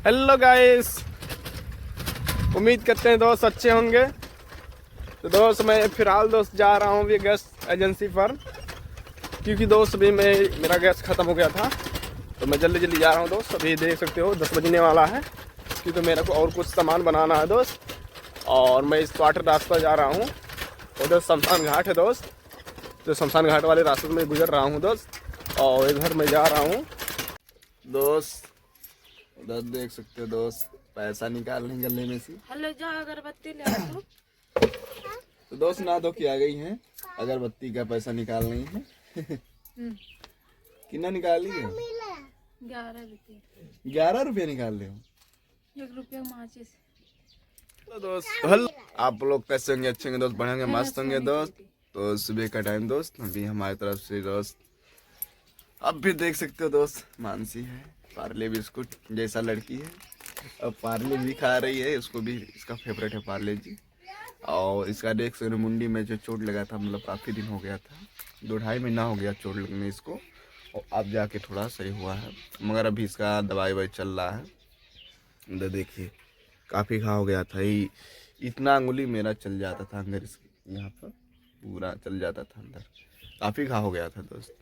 Hello guys, उम्मीद करते हैं दोस्त अच्छे होंगे। तो दोस्त मैं फिलहाल दोस्त जा रहा हूँ अभी गैस एजेंसी पर, क्योंकि दोस्त अभी मेरा गैस ख़त्म हो गया था। तो मैं जल्दी जल्दी जा रहा हूँ दोस्त। अभी देख सकते हो 10 बजने वाला है, क्योंकि मेरे को और कुछ सामान बनाना है दोस्त। और मैं इस वाटर रास्ता जा रहा हूँ, उधर शमशान घाट है दोस्त। तो शमशान घाट वाले रास्ते में गुजर रहा हूँ दोस्त, और इधर मैं जा रहा हूँ दोस्त। उधर देख सकते हो दोस्त, पैसा निकालने गले में से। हेलो, जाओ अगरबत्ती ले आओ। तो दोस्त ना दो कि आ गई हैं, अगरबत्ती का पैसा निकाल रही है। कितना निकाली है? 11 रुपये। 11 रुपये निकाल रहे हो? 1 रुपया माचिस। तो दोस्त हेलो, आप लोग कैसे होंगे? अच्छे होंगे दोस्त, बढ़ेंगे, मस्त होंगे दोस्त। तो सुबह का टाइम दोस्त, अभी हमारी तरफ से दोस्त अब भी देख सकते हो दोस्त, मानसी है, पार्ले बिस्कुट जैसा लड़की है। अब पार्ले भी खा रही है, उसको भी इसका फेवरेट है पार्ले जी। और इसका देख सकते मुंडी में जो चोट लगा था, मतलब काफ़ी दिन हो गया था, 2-2.5 महीना हो गया चोट लगने इसको। और अब जाके थोड़ा सही हुआ है, मगर अभी इसका दवाई ववाई चल रहा है। इधर देखिए काफ़ी घाव हो गया था, इतना अंगुली मेरा चल जाता था अंदर, इसके यहाँ पर पूरा चल जाता था अंदर, काफ़ी घाव हो गया था दोस्त।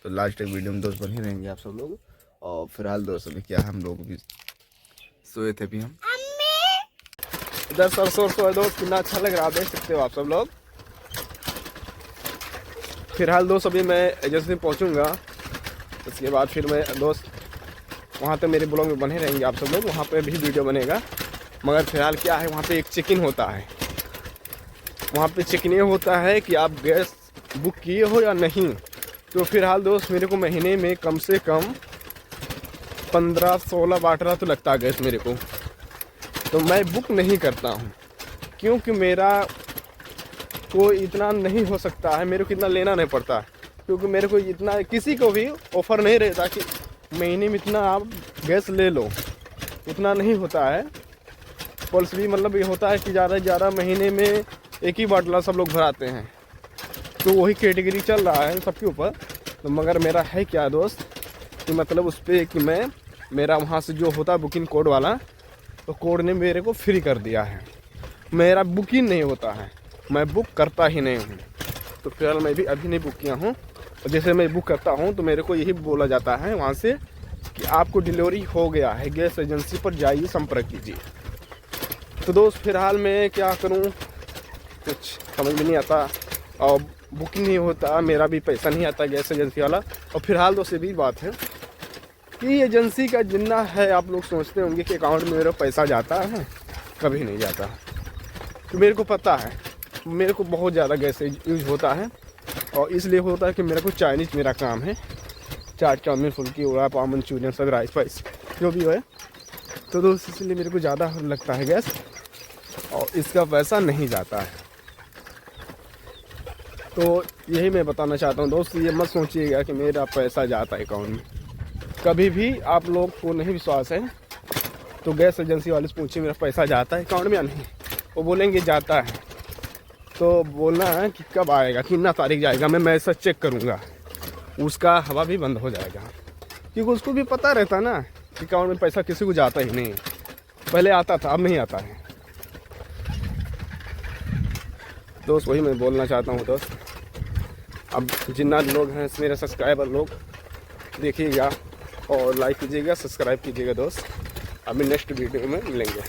तो लास्ट एक वीडियो में दोस्त बने रहेंगे आप सब लोग। और फिलहाल दोस्त अभी क्या, हम लोग भी सोए थे अभी हम। इधर सरसों है दोस्त, कितना अच्छा लग रहा है, देख सकते हो आप सब लोग। फिलहाल दोस्त अभी मैं एजेंसी में पहुंचूंगा, उसके बाद फिर मैं दोस्त वहाँ पे मेरे ब्लॉग में बने रहेंगे आप सब लोग, वहाँ पे भी वीडियो बनेगा। मगर फिलहाल क्या है, वहाँ पे एक चेक इन होता है। वहाँ पे चेक इन होता है कि आप गैस बुक किए हो या नहीं। तो फिलहाल दोस्त मेरे को महीने में कम से कम 15-16 बाटला तो लगता है गैस मेरे को। तो मैं बुक नहीं करता हूँ, क्योंकि मेरा को इतना नहीं हो सकता है, मेरे को इतना लेना नहीं पड़ता। क्योंकि मेरे को इतना किसी को भी ऑफ़र नहीं रहता कि महीने में इतना आप गैस ले लो, उतना नहीं होता है। पल्स भी मतलब ये होता है कि ज़्यादा से ज़्यादा महीने में एक ही बाटला सब लोग भराते हैं। तो वही कैटेगरी चल रहा है सबके ऊपर। तो मगर मेरा है क्या दोस्त कि मतलब उस पर कि मेरा वहाँ से जो होता है बुकिंग कोड वाला, तो कोड ने मेरे को फ्री कर दिया है। मेरा बुकिंग नहीं होता है, मैं बुक करता ही नहीं हूँ। तो फिलहाल मैं भी अभी नहीं बुक किया हूँ। और जैसे मैं बुक करता हूँ तो मेरे को यही बोला जाता है वहाँ से कि आपको डिलीवरी हो गया है, गैस एजेंसी पर जाइए, संपर्क कीजिए। तो दोस्त फिलहाल मैं क्या करूँ, कुछ समझ में नहीं आता। और बुकिंग नहीं होता, मेरा भी पैसा नहीं आता गैस एजेंसी वाला। और फिलहाल दोस्त ये भी बात है कि एजेंसी का जितना है, आप लोग सोचते होंगे कि अकाउंट में मेरा पैसा जाता है, कभी नहीं जाता। तो मेरे को पता है, मेरे को बहुत ज़्यादा गैस यूज होता है। और इसलिए होता है कि मेरे को चाइनीज़ मेरा काम है, चाट चाउमीन फुल्की वड़ा पाव मंचूरियन सब राइस वाइस जो भी है। तो दोस्त इसलिए मेरे को ज़्यादा लगता है गैस, और इसका पैसा नहीं जाता है। तो यही मैं बताना चाहता हूँ दोस्त, ये मत सोचिएगा कि मेरा पैसा जाता है अकाउंट में, कभी भी। आप लोग को नहीं विश्वास है तो गैस एजेंसी वाले से पूछिए मेरा पैसा जाता है अकाउंट में या नहीं। वो बोलेंगे जाता है, तो बोलना है कि कब आएगा, कितना तारीख जाएगा, मैं मैसेज चेक करूँगा। उसका हवा भी बंद हो जाएगा, क्योंकि उसको भी पता रहता ना कि अकाउंट में पैसा किसी को जाता ही नहीं। पहले आता था, अब नहीं आता है दोस्त। वही मैं बोलना चाहता हूँ दोस्त। अब जितना लोग हैं मेरे सब्सक्राइबर लोग, देखिएगा और लाइक कीजिएगा, सब्सक्राइब कीजिएगा दोस्त। अभी नेक्स्ट वीडियो में मिलेंगे।